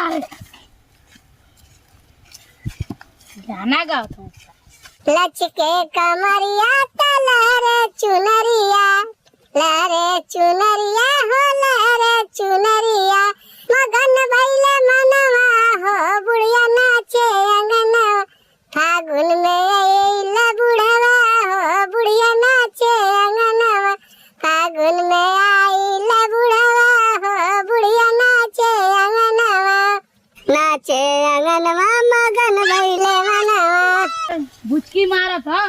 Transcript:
अरे गाना गाओ तुम। लचके कमरिया तलरे चुनरिया लरे चुनरिया हो लरे चुनरिया मगन भइले मनवा हो बुढ़िया नाचे अंगना फागुन में आइला बुढ़वा हो बुढ़िया नाचे अंगना फागुन में आइला बुढ़वा हो बुढ़िया नाचे अंगनवा मगन भइले मनवा बुचकी मारा था